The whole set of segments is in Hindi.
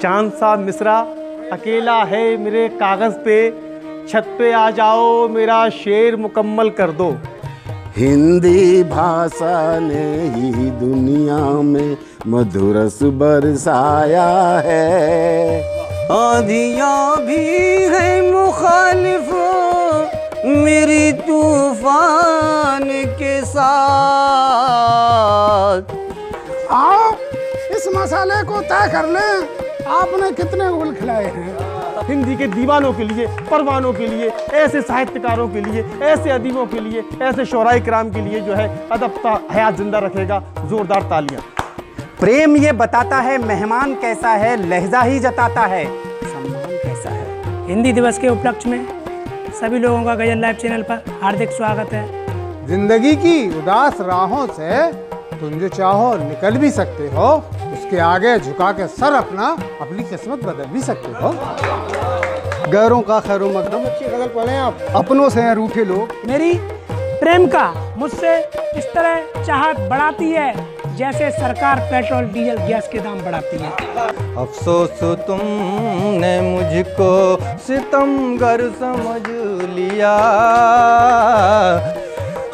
चांद सा मिसरा अकेला है मेरे कागज़ पे, छत पे आ जाओ मेरा शेर मुकम्मल कर दो। हिंदी भाषा ने ही दुनिया में मधुरस बरसाया है। आंधियाँ भी है मुखालिफ मेरी तूफान के साथ। आओ इस मसाले को तय कर लें, आपने कितने गुल खिलाए हैं। हिंदी के दीवानों के लिए, परवानों के लिए, ऐसे साहित्यकारों के लिए, ऐसे अदीबों के लिए, ऐसे शोराए किराम के लिए जो है अदब का हयात जिंदा रखेगा। जोरदार तालियां। प्रेम ये बताता है मेहमान कैसा है, लहजा ही जताता है सम्मान कैसा है। हिंदी दिवस के उपलक्ष्य में सभी लोगों का गजल लाइव चैनल पर हार्दिक स्वागत है। जिंदगी की उदास राहों से तुम जो चाहो निकल भी सकते हो, उसके आगे झुका के सर अपनी किस्मत बदल भी सकते हो। गैरों का खैरो मकदम, अच्छी गजल पढ़ें आप। अपनों से रूठे लोग। मेरी प्रेम का मुझसे इस तरह चाहत बढ़ाती है जैसे सरकार पेट्रोल डीजल गैस के दाम बढ़ाती है। अफसोस तुमने मुझको सितमगर समझ लिया,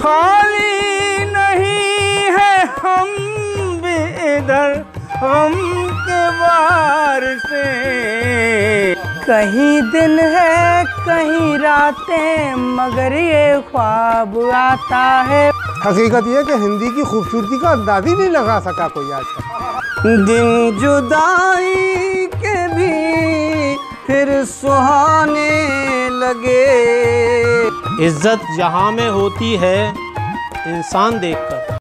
खाली नहीं है हम भी इधर हम के बार से। कहीं दिन है कहीं रातें मगर ये ख्वाब आता है। हकीकत ये कि हिंदी की खूबसूरती का अंदाज ही नहीं लगा सका कोई आज तक। दिन जुदाई के भी फिर सुहाने लगे। इज्जत जहां में होती है इंसान देखकर।